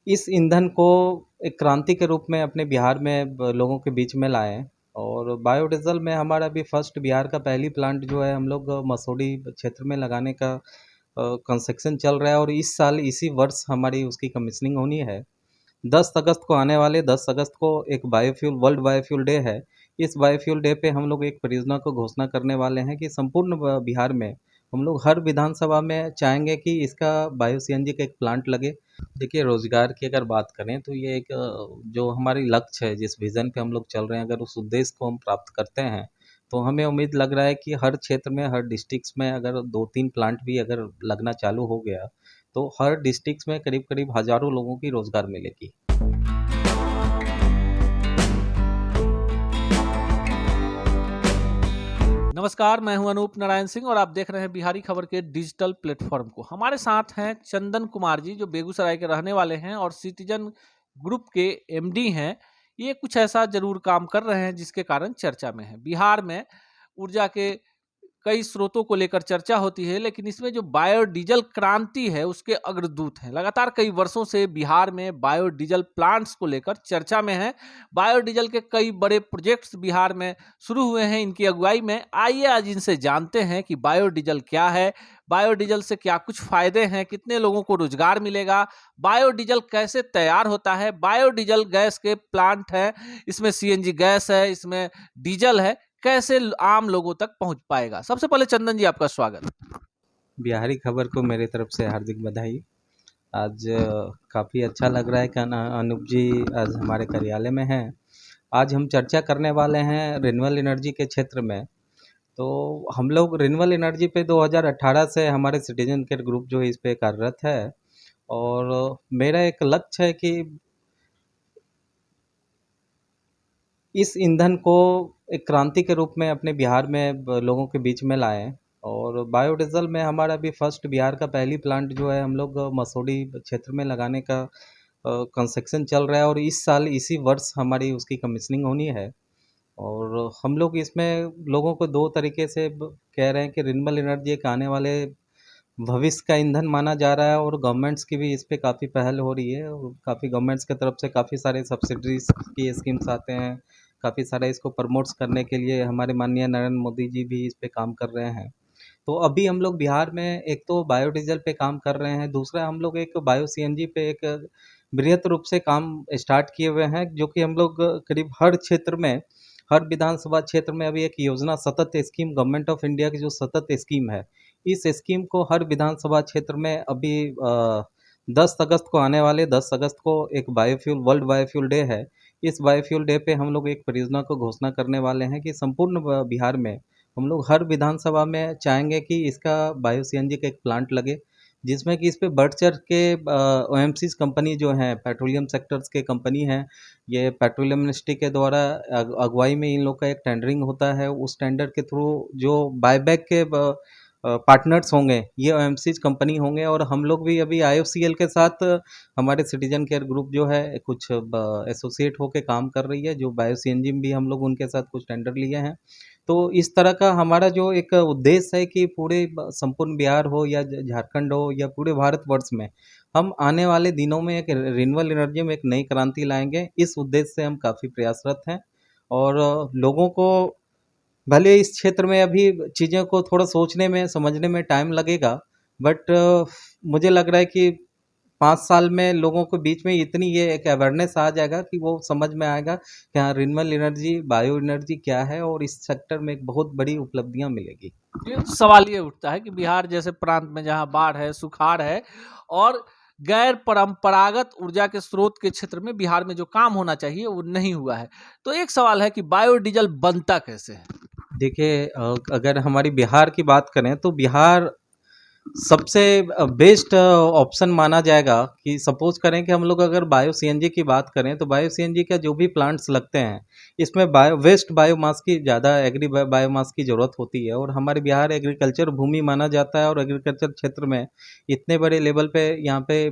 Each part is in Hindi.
इस ईंधन को एक क्रांति के रूप में अपने बिहार में लोगों के बीच में लाएं। और बायोडीजल में हमारा अभी फर्स्ट बिहार का पहली प्लांट जो है हम लोग मसौढ़ी क्षेत्र में लगाने का कंस्ट्रक्शन चल रहा है और इस साल इसी वर्ष हमारी उसकी कमीशनिंग होनी है। 10 अगस्त को आने वाले 10 अगस्त को एक बायोफ्यूल वर्ल्ड बायोफ्यूल डे है। इस बायोफ्यूल डे पे हम लोग एक परियोजना को घोषणा करने वाले हैं कि संपूर्ण बिहार में हम लोग हर विधानसभा में चाहेंगे कि इसका बायो सीएनजी का एक प्लांट लगे। देखिए, रोजगार की अगर बात करें तो ये एक जो हमारी लक्ष्य है, जिस विजन पे हम लोग चल रहे हैं, अगर उस उद्देश्य को हम प्राप्त करते हैं तो हमें उम्मीद लग रहा है कि हर क्षेत्र में, हर डिस्ट्रिक्ट्स में अगर 2-3 प्लांट भी अगर लगना चालू हो गया तो हर डिस्ट्रिक्ट्स में करीब करीब हजारों लोगों की रोजगार मिलेगी। नमस्कार, मैं हूं अनूप नारायण सिंह और आप देख रहे हैं बिहारी खबर के डिजिटल प्लेटफॉर्म को। हमारे साथ हैं चंदन कुमार जी, जो बेगूसराय के रहने वाले हैं और सिटीजन ग्रुप के एमडी हैं। ये कुछ ऐसा जरूर काम कर रहे हैं जिसके कारण चर्चा में है। बिहार में ऊर्जा के कई स्रोतों को लेकर चर्चा होती है, लेकिन इसमें जो बायोडीजल क्रांति है उसके अग्रदूत हैं। लगातार कई वर्षों से बिहार में बायोडीजल प्लांट्स को लेकर चर्चा में है। बायोडीजल के कई बड़े प्रोजेक्ट्स बिहार में शुरू हुए हैं इनकी अगुवाई में। आइए आज इनसे जानते हैं कि बायोडीजल क्या है, बायोडीजल से क्या कुछ फायदे हैं, कितने लोगों को रोजगार मिलेगा, बायोडीजल कैसे तैयार होता है। बायोडीजल गैस के प्लांट है, इसमें सीएनजी गैस है, इसमें डीजल है, कैसे आम लोगों तक पहुंच पाएगा। सबसे पहले चंदन जी, आपका स्वागत। बिहारी खबर को मेरी तरफ से हार्दिक बधाई। आज काफ़ी अच्छा लग रहा है कि अनूप जी आज हमारे कार्यालय में हैं। आज हम चर्चा करने वाले हैं रिन्यूएबल एनर्जी के क्षेत्र में। तो हम लोग रिन्यूएबल एनर्जी पे 2018 से हमारे सिटीजन केयर ग्रुप जो है इस पे कार्यरत है और मेरा एक लक्ष्य है कि इस ईंधन को एक क्रांति के रूप में अपने बिहार में लोगों के बीच में लाएं। और बायोडीजल में हमारा अभी फर्स्ट बिहार का पहली प्लांट जो है हम लोग मसौढ़ी क्षेत्र में लगाने का कंस्ट्रक्शन चल रहा है और इस साल इसी वर्ष हमारी उसकी कमीशनिंग होनी है। और हम लोग इसमें लोगों को दो तरीके से कह रहे हैं कि रिन्यूएबल एनर्जी एक आने वाले भविष्य का ईंधन माना जा रहा है और गवर्नमेंट्स की भी इस पे काफ़ी पहल हो रही है और काफ़ी गवर्नमेंट्स की तरफ से काफ़ी सारे सब्सिडीज की स्कीम्स आते हैं। काफ़ी सारे इसको प्रमोट्स करने के लिए हमारे माननीय नरेंद्र मोदी जी भी इस पे काम कर रहे हैं। तो अभी हम लोग बिहार में एक तो बायोडीजल पे काम कर रहे हैं, दूसरा हम लोग एक बायो सीएनजी पे एक बृहत रूप से काम स्टार्ट किए हुए हैं, जो कि हम लोग करीब हर क्षेत्र में, हर विधानसभा क्षेत्र में अभी एक योजना सतत स्कीम, गवर्नमेंट ऑफ इंडिया की जो सतत स्कीम है, इस स्कीम को हर विधानसभा क्षेत्र में अभी 10 अगस्त को आने वाले 10 अगस्त को एक बायोफ्यूल वर्ल्ड बायोफ्यूल डे है। इस बायोफ्यूल डे पे हम लोग एक परियोजना को घोषणा करने वाले हैं कि संपूर्ण बिहार में हम लोग हर विधानसभा में चाहेंगे कि इसका बायो सीएनजी का एक प्लांट लगे, जिसमें कि इस पे बढ़ चढ़ के ओएमसीज कंपनी जो हैं, पेट्रोलियम सेक्टर्स के कंपनी हैं, ये पेट्रोलियम मिनिस्ट्री के द्वारा अगुवाई में इन लोग का एक टेंडरिंग होता है। उस टेंडर के थ्रू जो बायबैक के पार्टनर्स होंगे, ये ओएमसीज कंपनी होंगे और हम लोग भी अभी आईओसीएल के साथ हमारे सिटीजन केयर ग्रुप जो है कुछ एसोसिएट होके काम कर रही है, जो बायो सीएनजी में भी हम लोग उनके साथ कुछ टेंडर लिए हैं। तो इस तरह का हमारा जो एक उद्देश्य है कि पूरे संपूर्ण बिहार हो या झारखंड हो या पूरे भारतवर्ष में हम आने वाले दिनों में एक रिन्यूएबल एनर्जी में एक नई क्रांति लाएंगे। इस उद्देश्य से हम काफ़ी प्रयासरत हैं और लोगों को भले इस क्षेत्र में अभी चीज़ों को थोड़ा सोचने में, समझने में टाइम लगेगा, बट मुझे लग रहा है कि 5 साल में लोगों के बीच में इतनी ये एक अवेयरनेस आ जाएगा कि वो समझ में आएगा कि हाँ, रिन्यूएबल एनर्जी, बायो एनर्जी क्या है और इस सेक्टर में एक बहुत बड़ी उपलब्धियां मिलेगी। सवाल ये उठता है कि बिहार जैसे प्रांत में जहां बाढ़ है, सुखाड़ है और गैर परंपरागत ऊर्जा के स्रोत के क्षेत्र में बिहार में जो काम होना चाहिए वो नहीं हुआ है। तो एक सवाल है कि बायोडीजल बनता कैसे है। देखिए, अगर हमारी बिहार की बात करें तो बिहार सबसे बेस्ट ऑप्शन माना जाएगा कि सपोज करें कि हम लोग अगर बायो सीएनजी की बात करें तो बायो सीएनजी का जो भी प्लांट्स लगते हैं, इसमें वेस्ट बायोमास की ज़्यादा बायोमास की ज़रूरत होती है और हमारे बिहार एग्रीकल्चर भूमि माना जाता है और एग्रीकल्चर क्षेत्र में इतने बड़े लेवल पे यहाँ पे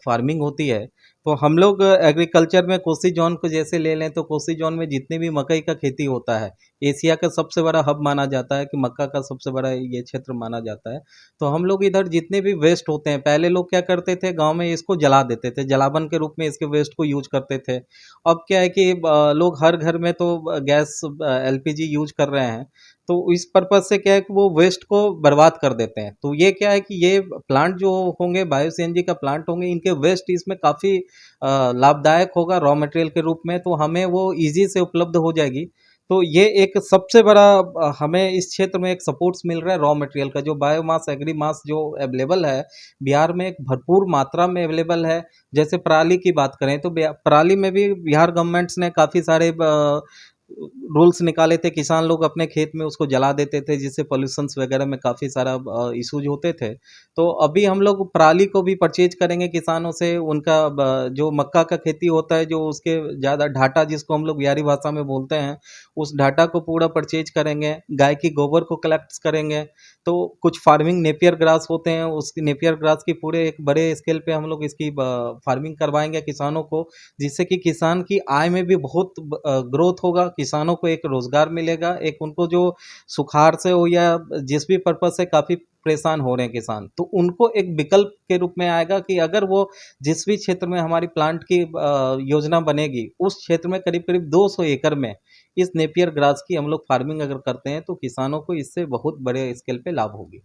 फार्मिंग होती है तो हम लोग एग्रीकल्चर में कोसी जोन को जैसे ले लें तो कोसी जोन में जितने भी मकई का खेती होता है, एशिया का सबसे बड़ा हब माना जाता है कि मक्का का सबसे बड़ा ये क्षेत्र माना जाता है। तो हम लोग इधर जितने भी वेस्ट होते हैं, पहले लोग क्या करते थे, गांव में इसको जला देते थे, जलावन के रूप में इसके वेस्ट को यूज करते थे। अब क्या है कि लोग हर घर में तो गैस एलपीजी यूज कर रहे हैं, तो इस पर्पज से क्या है कि वो वेस्ट को बर्बाद कर देते हैं। तो ये क्या है कि ये प्लांट जो होंगे, बायो सीएनजी का प्लांट होंगे, इनके वेस्ट इसमें काफ़ी लाभदायक होगा रॉ मटेरियल के रूप में, तो हमें वो ईजी से उपलब्ध हो जाएगी। तो ये एक सबसे बड़ा हमें इस क्षेत्र में एक सपोर्ट्स मिल रहा है रॉ मटेरियल का, जो बायोमास एग्री मास जो अवेलेबल है बिहार में, एक भरपूर मात्रा में अवेलेबल है। जैसे पराली की बात करें तो पराली में भी बिहार गवर्नमेंट्स ने काफ़ी सारे रूल्स निकाले थे, किसान लोग अपने खेत में उसको जला देते थे जिससे पॉल्यूशंस वगैरह में काफ़ी सारा इश्यूज होते थे। तो अभी हम लोग पराली को भी परचेज करेंगे किसानों से, उनका जो मक्का का खेती होता है, जो उसके ज़्यादा ढाटा जिसको हम लोग बिहारी भाषा में बोलते हैं, उस ढाटा को पूरा परचेज करेंगे, गाय की गोबर को कलेक्ट करेंगे। तो कुछ फार्मिंग नेपियर ग्रास होते हैं, उस नेपियर ग्रास की पूरे एक बड़े स्केल पे हम लोग इसकी फार्मिंग करवाएंगे किसानों को, जिससे कि किसान की आय में भी बहुत ग्रोथ होगा, किसानों को एक रोजगार मिलेगा, एक उनको जो सुखाड़ से हो या जिस भी पर्पज से काफ़ी परेशान हो रहे हैं किसान, तो उनको एक विकल्प के रूप में आएगा कि अगर वो जिस भी क्षेत्र में हमारी प्लांट की योजना बनेगी, उस क्षेत्र में करीब करीब 200 एकड़ में इस नेपियर ग्रास की हम लोग फार्मिंग अगर करते हैं तो किसानों को इससे बहुत बड़े स्केल पे लाभ होगी।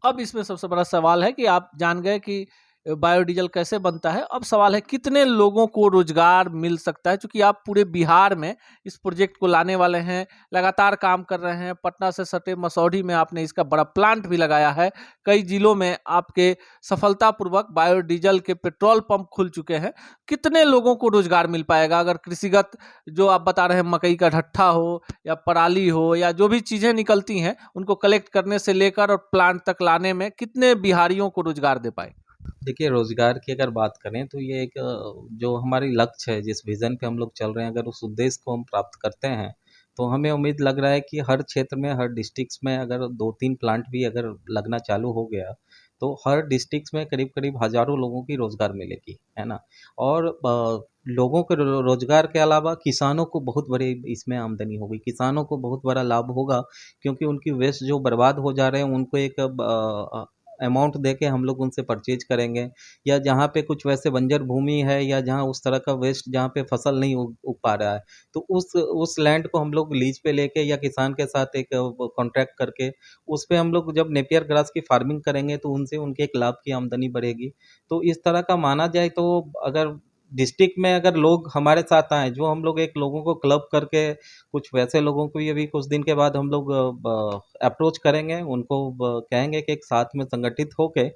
अब इसमें सबसे बड़ा सवाल है कि आप जान गए कि बायोडीजल कैसे बनता है। अब सवाल है कितने लोगों को रोजगार मिल सकता है, क्योंकि आप पूरे बिहार में इस प्रोजेक्ट को लाने वाले हैं, लगातार काम कर रहे हैं। पटना से सटे मसौढ़ी में आपने इसका बड़ा प्लांट भी लगाया है। कई जिलों में आपके सफलतापूर्वक बायोडीजल के पेट्रोल पंप खुल चुके हैं। कितने लोगों को रोजगार मिल पाएगा अगर कृषिगत जो आप बता रहे हैं, मकई का ढट्ठा हो या पराली हो या जो भी चीजें निकलती हैं उनको कलेक्ट करने से लेकर और प्लांट तक लाने में कितने बिहारियों को रोजगार दे पाए? देखिए, रोज़गार की अगर बात करें तो ये एक जो हमारी लक्ष्य है, जिस विज़न पे हम लोग चल रहे हैं, अगर उस उद्देश्य को हम प्राप्त करते हैं, तो हमें उम्मीद लग रहा है कि हर क्षेत्र में, हर डिस्ट्रिक्ट्स में अगर 2-3 प्लांट भी अगर लगना चालू हो गया, तो हर डिस्ट्रिक्ट्स में करीब-करीब हज़ारों लोगों की रोज़गार मिलेगी, है ना? और लोगों को रोज़गार के अलावा किसानों को बहुत बड़ी इसमें आमदनी होगी, किसानों को बहुत बड़ा लाभ होगा, क्योंकि उनकी वेस्ट जो बर्बाद हो जा रहे हैं, उनको एक अमाउंट दे के हम लोग उनसे परचेज करेंगे, या जहाँ पे कुछ वैसे बंजर भूमि है या जहाँ उस तरह का वेस्ट जहाँ पे फसल नहीं उग पा रहा है, तो उस लैंड को हम लोग लीज पे लेके या किसान के साथ एक कॉन्ट्रैक्ट करके उस पे हम लोग जब नेपियर ग्रास की फार्मिंग करेंगे तो उनसे उनके एक लाभ की आमदनी बढ़ेगी। तो इस तरह का माना जाए तो अगर डिस्ट्रिक्ट में अगर लोग हमारे साथ आएँ, जो हम लोग एक लोगों को क्लब करके कुछ वैसे लोगों को भी अभी कुछ दिन के बाद हम लोग अप्रोच करेंगे, उनको कहेंगे कि एक साथ में संगठित होके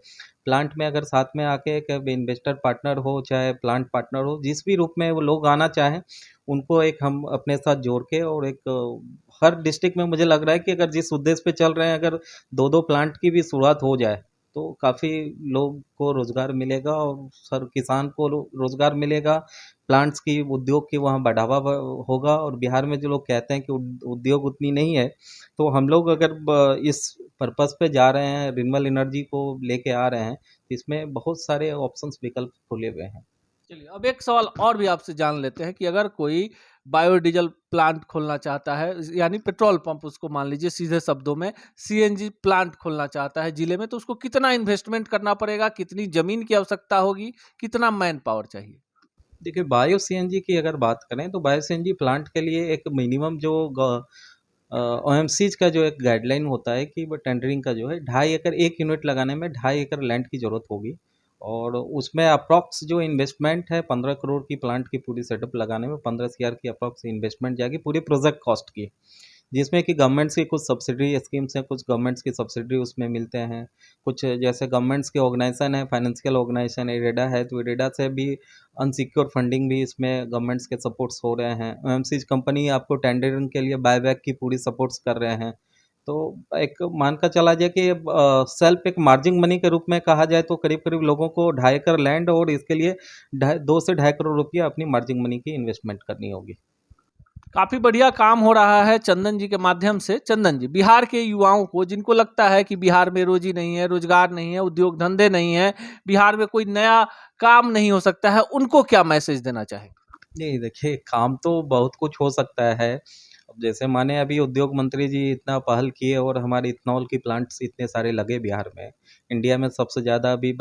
प्लांट में अगर साथ में आके एक इन्वेस्टर पार्टनर हो चाहे प्लांट पार्टनर हो, जिस भी रूप में वो लोग आना चाहें, उनको एक हम अपने साथ जोड़ के और एक हर डिस्ट्रिक्ट में मुझे लग रहा है कि अगर जिस उद्देश्य पे चल रहे हैं, अगर 2-2 प्लांट की भी शुरुआत हो जाए, तो काफ़ी लोग को रोज़गार मिलेगा और सर किसान को रोज़गार मिलेगा, प्लांट्स की उद्योग की वहाँ बढ़ावा होगा। और बिहार में जो लोग कहते हैं कि उद्योग उतनी नहीं है, तो हम लोग अगर इस पर्पस पे जा रहे हैं, रिन्यूएबल एनर्जी को लेके आ रहे हैं, तो इसमें बहुत सारे ऑप्शंस विकल्प खुले हुए हैं। चलिए, अब एक सवाल और भी आपसे जान लेते हैं कि अगर कोई बायोडीजल प्लांट खोलना चाहता है, यानी पेट्रोल पंप उसको मान लीजिए सीधे शब्दों में, सीएनजी प्लांट खोलना चाहता है जिले में, तो उसको कितना इन्वेस्टमेंट करना पड़ेगा, कितनी जमीन की आवश्यकता होगी, कितना मैन पावर चाहिए? देखिए, बायो सीएनजी की अगर बात करें तो बायो सीएनजी प्लांट के लिए एक मिनिमम जो ओएमसीज का जो एक गाइडलाइन होता है कि वो टेंडरिंग का जो है 2.5 एकड़, 1 यूनिट लगाने में 2.5 एकड़ लैंड की ज़रूरत होगी। और उसमें अप्रॉक्स जो इन्वेस्टमेंट है 15 करोड़ की, प्लांट की पूरी सेटअप लगाने में 15 सीआर की अप्रॉक्स इन्वेस्टमेंट जाएगी पूरी प्रोजेक्ट कॉस्ट की, जिसमें कि गवर्नमेंट्स की कुछ सब्सिडी स्कीम्स हैं, कुछ गवर्नमेंट्स की सब्सिडी उसमें मिलते हैं, कुछ जैसे गवर्नमेंट्स के ऑर्गेनाइजेशन है, फाइनेंशियल ऑर्गेनाइजेशन इरेडा है, तो इरेडा से भी अनसिक्योर फंडिंग भी इसमें गवर्नमेंट्स के सपोर्ट्स हो रहे हैं। ओएमसीज कंपनी आपको टेंडरिंग के लिए बायबैक की पूरी सपोर्ट्स कर रहे हैं। तो एक मान कर चला जाए कि सेल्फ एक मार्जिन मनी के रूप में कहा जाए तो करीब करीब लोगों को 2.5 एकड़ लैंड और इसके लिए 2 से 2.5 करोड़ रुपया अपनी मार्जिन मनी की इन्वेस्टमेंट करनी होगी। काफी बढ़िया काम हो रहा है चंदन जी के माध्यम से। चंदन जी, बिहार के युवाओं को जिनको लगता है कि बिहार में रोजी नहीं है, रोजगार नहीं है, उद्योग धंधे नहीं है, बिहार में कोई नया काम नहीं हो सकता है, उनको क्या मैसेज देना चाहेंगे? नहीं, देखिए, काम तो बहुत कुछ हो सकता है। अब जैसे माने अभी उद्योग मंत्री जी इतना पहल किए और हमारे इथेनॉल की प्लांट्स इतने सारे लगे बिहार में। इंडिया में सबसे ज़्यादा अभी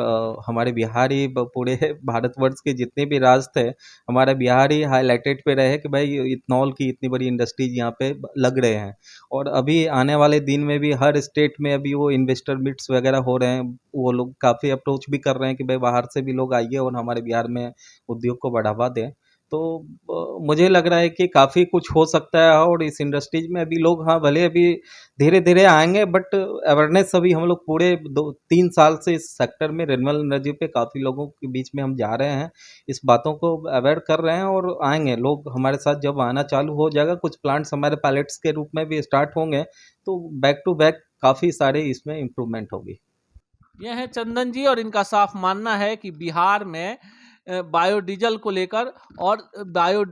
हमारे बिहार ही पूरे भारतवर्ष के जितने भी राज्य थे, हमारा बिहार ही हाईलाइटेड पे रहे कि भाई इथेनॉल की इतनी बड़ी इंडस्ट्रीज यहाँ पे लग रहे हैं। और अभी आने वाले दिन में भी हर स्टेट में अभी वो इन्वेस्टर मीट्स वगैरह हो रहे हैं। वो लोग काफ़ी अप्रोच भी कर रहे हैं कि भाई बाहर से भी लोग आइए और हमारे बिहार में उद्योग को बढ़ावा दें। तो मुझे लग रहा है कि काफ़ी कुछ हो सकता है और इस इंडस्ट्रीज में अभी लोग, हाँ, भले अभी धीरे धीरे आएंगे, बट अवेयरनेस अभी हम लोग पूरे 2-3 साल से इस सेक्टर में रिन्यूएबल एनर्जी पे काफ़ी लोगों के बीच में हम जा रहे हैं, इस बातों को अवेयर कर रहे हैं और आएंगे लोग हमारे साथ। जब आना चालू हो जाएगा, कुछ प्लांट्स हमारे पायलट्स के रूप में भी स्टार्ट होंगे, तो बैक टू बैक काफ़ी सारे इसमें इम्प्रूवमेंट होगी। यह है चंदन जी, और इनका साफ मानना है कि बिहार में बायोडीजल को लेकर और बायो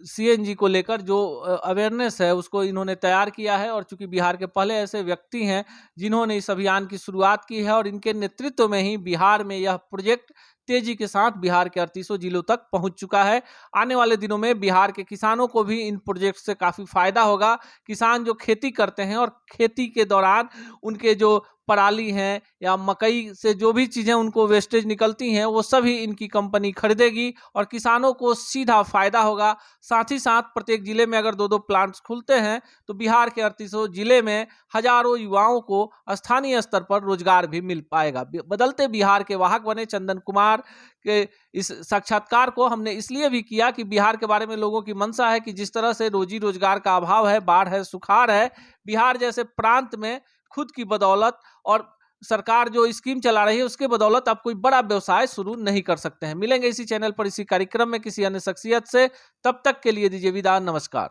सीएनजी को लेकर जो अवेयरनेस है उसको इन्होंने तैयार किया है। और चूंकि बिहार के पहले ऐसे व्यक्ति हैं जिन्होंने इस अभियान की शुरुआत की है और इनके नेतृत्व में ही बिहार में यह प्रोजेक्ट तेजी के साथ बिहार के 38 जिलों तक पहुंच चुका है। आने वाले दिनों में बिहार के किसानों को भी इन प्रोजेक्ट से काफी फायदा होगा। किसान जो खेती करते हैं और खेती के दौरान उनके जो पराली हैं या मकई से जो भी चीजें उनको वेस्टेज निकलती हैं, वो सभी इनकी कंपनी खरीदेगी और किसानों को सीधा फायदा होगा। साथ ही साथ प्रत्येक जिले में अगर 2-2 प्लांट्स खुलते हैं तो बिहार के 38 जिले में हजारों युवाओं को स्थानीय स्तर पर रोजगार भी मिल पाएगा। बदलते बिहार के वाहक बने चंदन कुमार के इस साक्षात्कार को हमने इसलिए भी किया कि बिहार के बारे में लोगों की मंशा है कि जिस तरह से रोजी रोजगार का अभाव है, बाढ़ है, सुखाड़ है, बिहार जैसे प्रांत में खुद की बदौलत और सरकार जो स्कीम चला रही है उसके बदौलत आप कोई बड़ा व्यवसाय शुरू नहीं कर सकते हैं। मिलेंगे इसी चैनल पर इसी कार्यक्रम में किसी अन्य शख्सियत से। तब तक के लिए दीजिए विदा। नमस्कार।